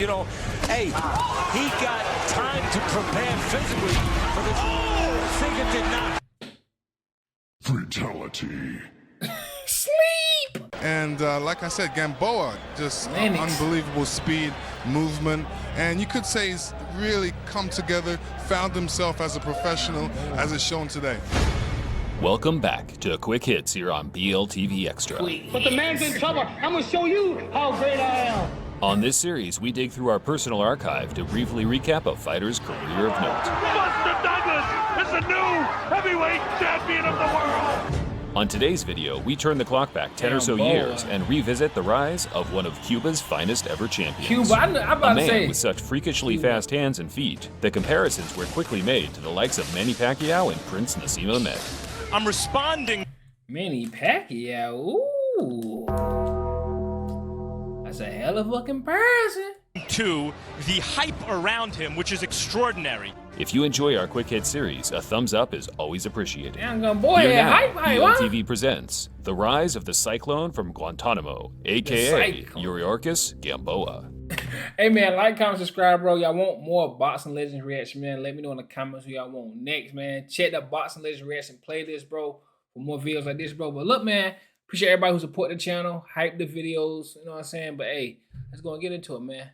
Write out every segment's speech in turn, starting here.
You know, hey, he got time to prepare physically for this. Thing it did not. Fatality. Sleep. And like I said, Gamboa, just unbelievable speed, movement, and you could say he's really come together, found himself as a professional, as it's shown today. Welcome back to Quick Hits here on BLTV Extra. But the man's in trouble. I'm gonna show you how great I am. On this series, we dig through our personal archive to briefly recap a fighter's career of note. Buster Douglas is the new heavyweight champion of the world. On today's video, we turn the clock back 10 or so years and revisit the rise of one of Cuba's finest ever champions. Cuba, I'm about a man to say, with such freakishly fast hands and feet that comparisons were quickly made to the likes of Manny Pacquiao and Prince Nassim Ahmed. I'm responding. Manny Pacquiao. Ooh. That's a hell of a comparison. To the hype around him, which is extraordinary. If you enjoy our Quick Hit series, a thumbs up is always appreciated. Damn, boy, Here now, hype, BLTV presents The Rise of the Cyclone from Guantanamo, a.k.a. Yuriorkis Gamboa. Hey, man, like, comment, subscribe, bro. Y'all want more Boxing Legends reaction, man? Let me know in the comments who y'all want next, man. Check the Boxing Legends reaction playlist, bro, for more videos like this, bro. But look, man, appreciate everybody who support the channel, hype the videos, you know what I'm saying? But, hey, let's go and get into it, man.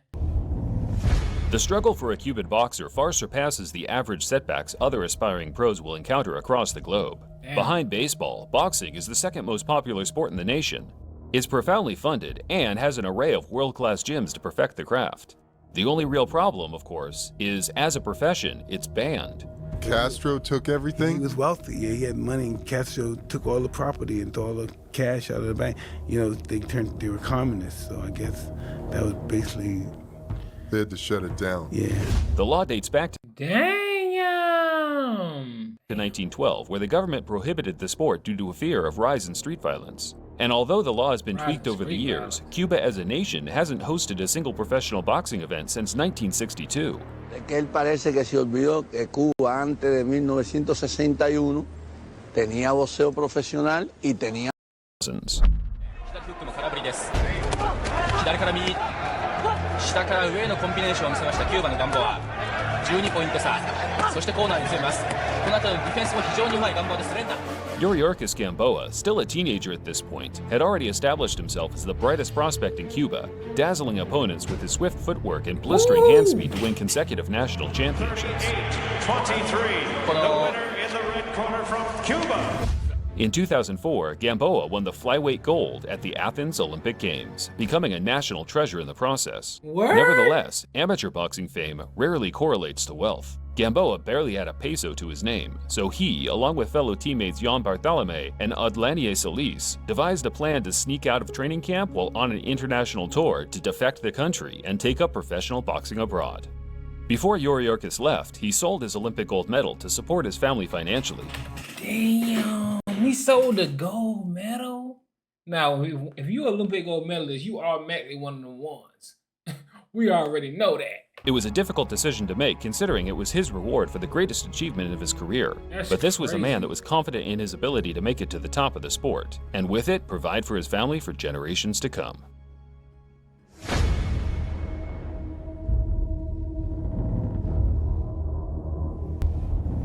The struggle for a Cuban boxer far surpasses the average setbacks other aspiring pros will encounter across the globe. Damn. Behind baseball, boxing is the second most popular sport in the nation. It's profoundly funded and has an array of world-class gyms to perfect the craft. The only real problem, of course, is as a profession, it's banned. Castro took everything. He was wealthy. Yeah, he had money, and Castro took all the property and all the cash out of the bank. You know, they were communists, so I guess that was basically. They had to shut it down. Yeah. The law dates back to Damn. 1912, where the government prohibited the sport due to a fear of rise in street violence. And although the law has been tweaked over the years, Cuba as a nation hasn't hosted a single professional boxing event since 1962. Que él parece que se olvidó que Cuba antes de 1961 tenía boxeo profesional y tenía 下から上へのコンビネーションを見せましたキューバのガンボア12ポイント差そしてコーナーに攻めますこの後のディフェンスも非常にうまいガンボアです連打 Yuriorkis Gamboa, still a teenager at this point, had already established himself as the brightest prospect in Cuba, dazzling opponents with his swift footwork and blistering hand speed to win consecutive national championships. 23, the winner in the red corner from Cuba. In 2004, Gamboa won the flyweight gold at the Athens Olympic Games, becoming a national treasure in the process. Nevertheless, amateur boxing fame rarely correlates to wealth. Gamboa barely had a peso to his name, so he, along with fellow teammates Jan Bartolome and Adlanier Solis, devised a plan to sneak out of training camp while on an international tour to defect the country and take up professional boxing abroad. Before Yuriorkis left, he sold his Olympic gold medal to support his family financially. Damn, he sold the gold medal? Now, if you're an Olympic gold medalist, you are automatically one of the ones. We already know that. It was a difficult decision to make, considering it was his reward for the greatest achievement of his career. But this was a man that was confident in his ability to make it to the top of the sport, and with it, provide for his family for generations to come.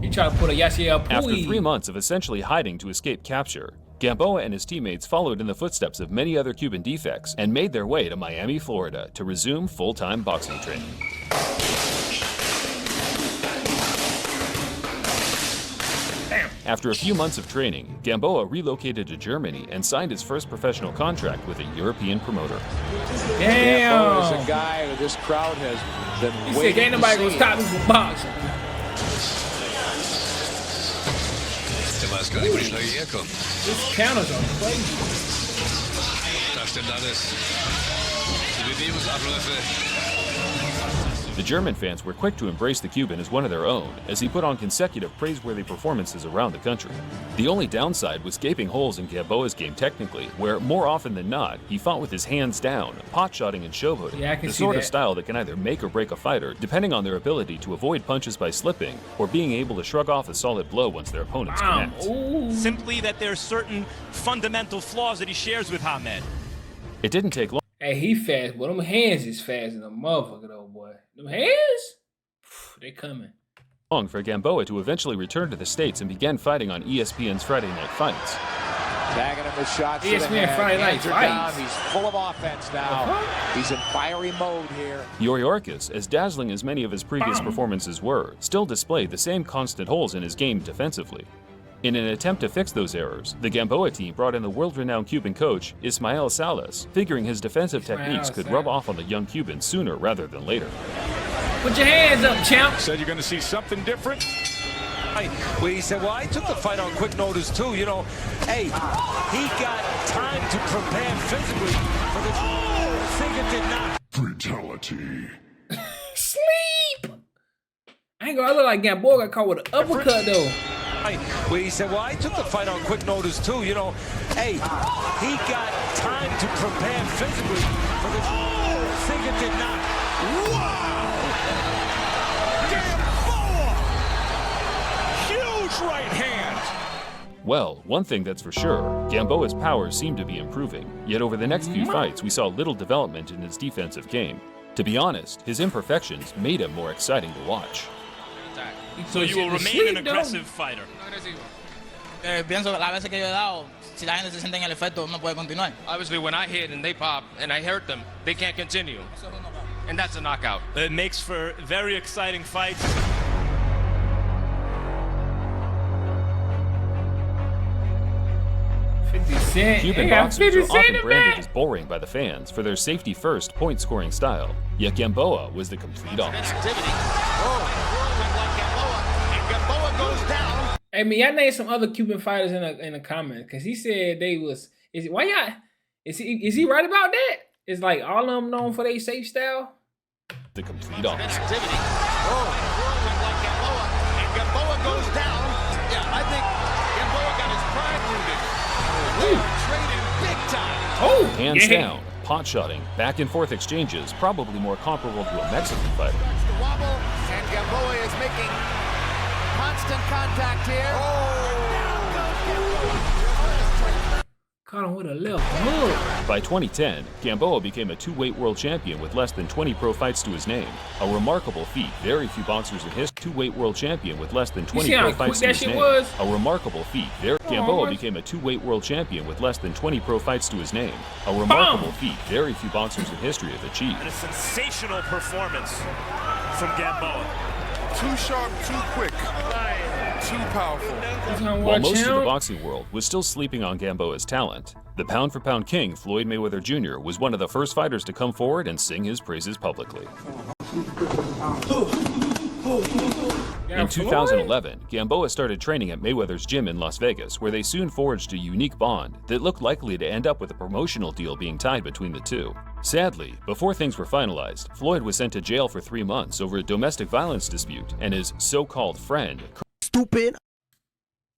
He tried to put a Yasiel Pui. After 3 months of essentially hiding to escape capture, Gamboa and his teammates followed in the footsteps of many other Cuban defects and made their way to Miami, Florida to resume full-time boxing training. After a few months of training, Gamboa relocated to Germany and signed his first professional contract with a European promoter. Damn! Gamboa is a guy that this crowd has been waiting ain't nobody gonna stop me from boxing. This counters are crazy. The German fans were quick to embrace the Cuban as one of their own, as he put on consecutive praiseworthy performances around the country. The only downside was gaping holes in Gamboa's game technically, where more often than not, he fought with his hands down, pot-shotting and showboating, the sort of style that can either make or break a fighter, depending on their ability to avoid punches by slipping, or being able to shrug off a solid blow once their opponents connect. Simply that there are certain fundamental flaws that he shares with Hamed. It didn't take long. Hey, he fast, but them hands is fast in a motherfucker though, boy. Them hands, they coming. Long for Gamboa to eventually return to the States and begin fighting on ESPN's Friday Night Fights. Tagging him with shots. ESPN Friday Night Fights. He's full of offense now. He's in fiery mode here. Yuriorkis, as dazzling as many of his previous performances were, still displayed the same constant holes in his game defensively. In an attempt to fix those errors, the Gamboa team brought in the world-renowned Cuban coach Ismael Salas, figuring his defensive techniques could rub off on the young Cuban sooner rather than later. Put your hands up, champ. Said you're going to see something different. Well, he said, well, I took the fight on quick notice, too. You know, hey, he got time to prepare physically for this thing that did not. Fatality. Sleep. I ain't gonna look like Gamboa got caught with an uppercut, though. Well, he said, well, I took the fight on quick notice, too. You know, hey, he got time to prepare physically for this thing that did not. Wow! Right hand. Well, one thing that's for sure, Gamboa's powers seem to be improving. Yet over the next few fights, we saw little development in his defensive game. To be honest, his imperfections made him more exciting to watch. So you will remain an aggressive fighter. Pienso que las veces que yo he dado, si la gente se siente en el efecto, no puede continuar. Obviously, when I hit and they pop and I hurt them, they can't continue. And that's a knockout. It makes for very exciting fights. Cuban boxers are often branded as boring by the fans for their safety-first, point-scoring style. Yet Gamboa was the complete opposite. Hey, man, y'all name some other Cuban fighters in the comments, cause he said they was. Is he right about that? It's like all of them known for their safe style. The complete opposite. Hands down, pot-shotting, back-and-forth exchanges, probably more comparable to a Mexican fighter. And Gamboa is making constant contact here. Caught him with a left hook. By 2010, Gamboa became a two-weight world champion with less than 20 pro fights to his name. A remarkable feat. Very few boxers in history. Two-weight world champion with less than 20 pro fights to his name. A remarkable feat. Gamboa became a two-weight world champion with less than 20 pro fights to his name. A remarkable feat. Very few boxers in history have achieved. And a sensational performance from Gamboa. Too sharp, too quick, too powerful. While most of the boxing world was still sleeping on Gamboa's talent, the pound-for-pound king Floyd Mayweather Jr. was one of the first fighters to come forward and sing his praises publicly. In 2011, Gamboa started training at Mayweather's gym in Las Vegas, where they soon forged a unique bond that looked likely to end up with a promotional deal being tied between the two. Sadly, before things were finalized, Floyd was sent to jail for 3 months over a domestic violence dispute, and his so-called friend,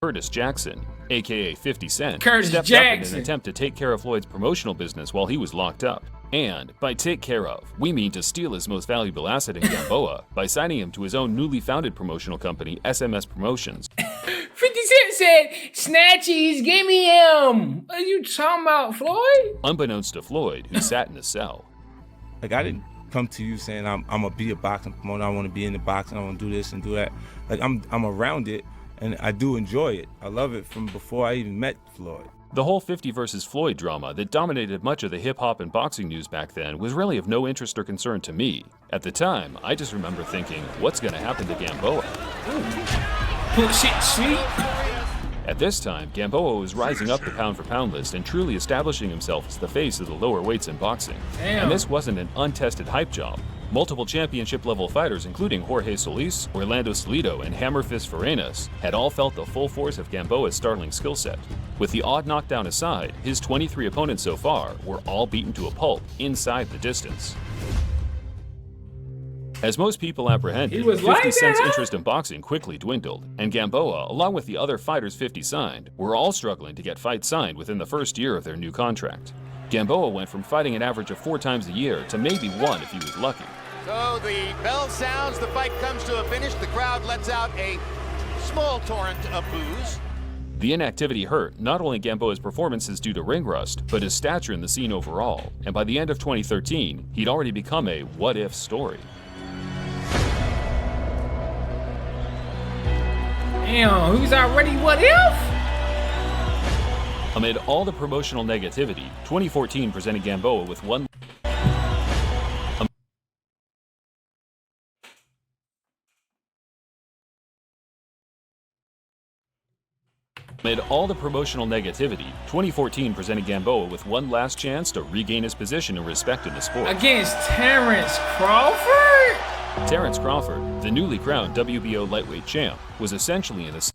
Curtis Jackson, aka 50 Cent, stepped up in an attempt to take care of Floyd's promotional business while he was locked up. And by take care of, we mean to steal his most valuable asset in Gamboa by signing him to his own newly founded promotional company, SMS Promotions. 50 Cent said, Snatchies, give me him. What are you talking about, Floyd? Unbeknownst to Floyd, who sat in a cell. Like, I didn't come to you saying I'm gonna be a boxing promoter, I wanna be in the boxing, I wanna do this and do that. Like, I'm around it, and I do enjoy it. I love it from before I even met Floyd. The whole 50 versus Floyd drama that dominated much of the hip-hop and boxing news back then was really of no interest or concern to me. At the time, I just remember thinking, what's gonna happen to Gamboa? At this time, Gamboa was rising up the pound-for-pound list and truly establishing himself as the face of the lower weights in boxing. And this wasn't an untested hype job. Multiple championship-level fighters, including Jorge Solis, Orlando Salido, and Hammerfist Varenas, had all felt the full force of Gamboa's startling skill set. With the odd knockdown aside, his 23 opponents so far were all beaten to a pulp inside the distance. As most people apprehended, 50 Cent's interest in boxing quickly dwindled, and Gamboa, along with the other fighters 50 signed, were all struggling to get fights signed within the first year of their new contract. Gamboa went from fighting an average of 4 times a year to maybe 1 if he was lucky. So the bell sounds, the fight comes to a finish, the crowd lets out a small torrent of boos. The inactivity hurt not only Gamboa's performances due to ring rust, but his stature in the scene overall, and by the end of 2013, he'd already become a what-if story. Damn, who's already what if? Amid all the promotional negativity, 2014 presented Gamboa with one Amid all the promotional negativity, 2014 presented Gamboa with one last chance to regain his position and respect in the sport. Against Terrence Crawford? Terrence Crawford, the newly crowned WBO lightweight champ, was essentially in the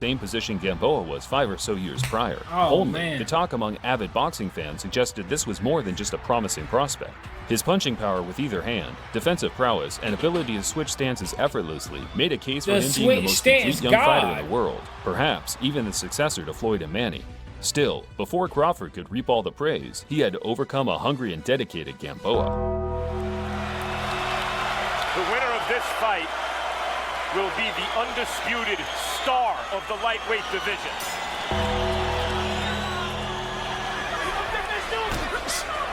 same position Gamboa was 5 or so years prior. Only, the talk among avid boxing fans suggested this was more than just a promising prospect. His punching power with either hand, defensive prowess, and ability to switch stances effortlessly made a case for him being the most complete young fighter in the world, perhaps even the successor to Floyd and Manny. Still, before Crawford could reap all the praise, he had to overcome a hungry and dedicated Gamboa. The winner of this fight will be the undisputed star of the lightweight division.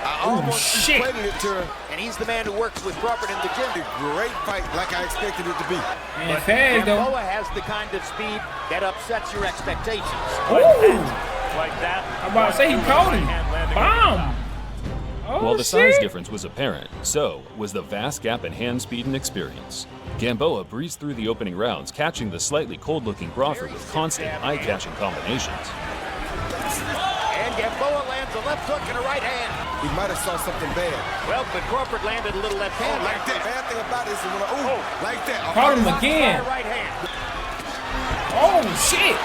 I almost equated it to her, and he's the man who works with Crawford in the gym. A great fight, like I expected it to be. But Gamboa has the kind of speed that upsets your expectations. Like that. I'm about to say he caught him. Bomb. While the size difference was apparent, so was the vast gap in hand speed and experience. Gamboa breezed through the opening rounds, catching the slightly cold-looking Crawford with constant eye-catching combinations. And Gamboa lands a left hook and a right hand. He might have saw something bad. Well, but Crawford landed a little left hand. Like that. Bad thing about this is when like that. Caught him again. Right hand. Oh, shit.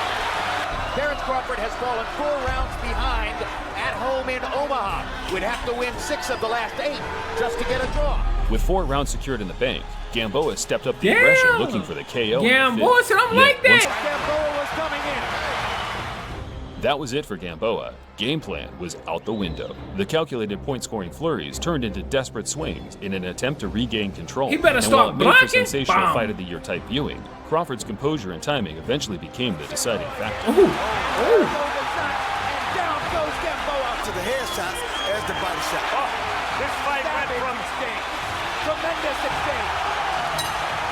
Terrence Crawford has fallen 4 rounds behind at home in Omaha. Would have to win 6 of the last 8 just to get a draw. With 4 rounds secured in the bank, Gamboa stepped up the aggression, looking for the KO. Gamboa said, I'm like that. Gamboa was coming in. That was it for Gamboa. Game plan was out the window. The calculated point-scoring flurries turned into desperate swings in an attempt to regain control. He better and start while it made for blocking. sensational fight of the year type viewing, Crawford's composure and timing eventually became the deciding factor. And down goes Gamboa to the head shots as the body shot. This fight went from tremendous exchange.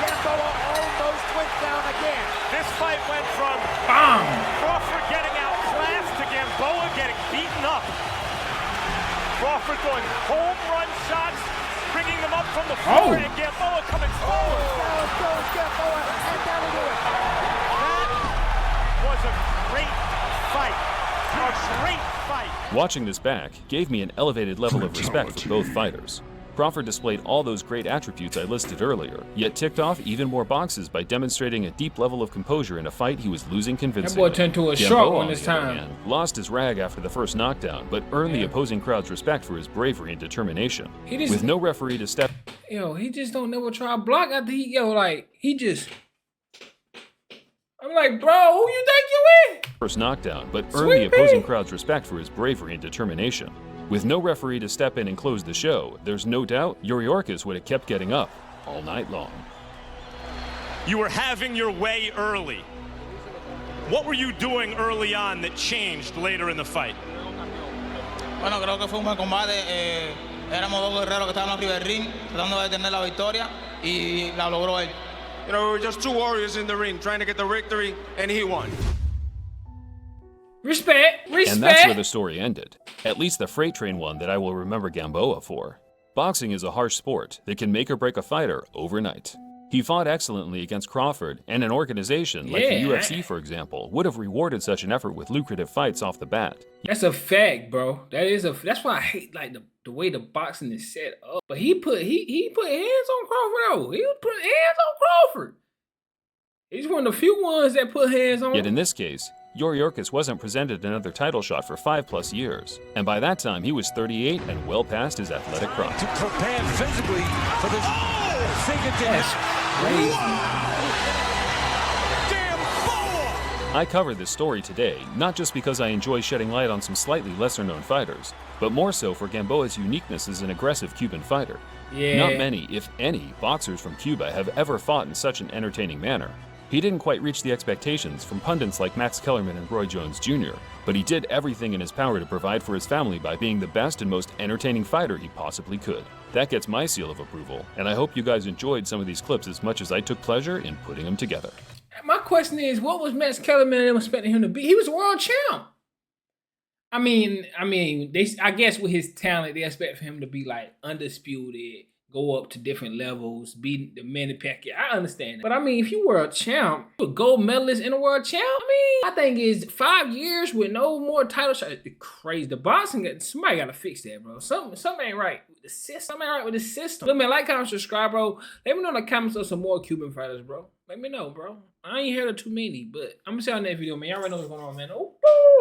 Gamboa almost went down again. This fight went from Crawford getting outclassed to Gamboa getting beaten up. Crawford going home run shots, bringing them up from the floor, and Gamboa coming forward. Down goes Gamboa, and that'll do it. That was a great fight. A great fight. Watching this back gave me an elevated level of respect for both fighters. Crawford displayed all those great attributes I listed earlier, yet ticked off even more boxes by demonstrating a deep level of composure in a fight he was losing convincingly. That boy turned to a shark one this time. Lost his rag after the first knockdown, but earned the opposing crowd's respect for his bravery and determination. With no referee to step... He just don't never try to block after he just... I'm like, bro, who you think you is? First knockdown, but earned the opposing crowd's respect for his bravery and determination. With no referee to step in and close the show, there's no doubt Yuriorkis would have kept getting up all night long. You were having your way early. What were you doing early on that changed later in the fight? Bueno, creo que fue un buen combate. Éramos dos guerreros que estábamos arriba del ring, tratando de detener la victoria, y la logró él. You know, we were just 2 warriors in the ring trying to get the victory, and he won. Respect. And that's where the story ended. At least the freight train one that I will remember Gamboa for. Boxing is a harsh sport that can make or break a fighter overnight. He fought excellently against Crawford, and an organization like the UFC, for example, would have rewarded such an effort with lucrative fights off the bat. That's a fact, bro. That's why I hate the way the boxing is set up. But he put hands on Crawford though. He was putting hands on Crawford. He's one of the few ones that put hands on. Yet in this case, Yuriorkis wasn't presented another title shot for 5+ years, and by that time he was 38 and well past his athletic prime. To prepare physically for this fingertip. That's crazy. I cover this story today not just because I enjoy shedding light on some slightly lesser-known fighters, but more so for Gamboa's uniqueness as an aggressive Cuban fighter. Yeah. Not many, if any, boxers from Cuba have ever fought in such an entertaining manner. He didn't quite reach the expectations from pundits like Max Kellerman and Roy Jones Jr., but he did everything in his power to provide for his family by being the best and most entertaining fighter he possibly could. That gets my seal of approval, and I hope you guys enjoyed some of these clips as much as I took pleasure in putting them together. My question is, what was Max Kellerman and them expecting him to be? He was a world champ. I mean, I guess with his talent, they expect for him to be like undisputed, go up to different levels, be the Manny Pacquiao. I understand that. But I mean, if you were a champ, a gold medalist and a world champ, I think is 5 years with no more title shots. It's crazy. The boxing, somebody got to fix that, bro. Something ain't right with the system. Something ain't right with the system. Look, man, like, comment, subscribe, bro. Let me know in the comments of some more Cuban fighters, bro. Let me know, bro. I ain't heard of too many, but I'm going to see y'all in that video, man. Y'all already know what's going on, man. Oh, boo!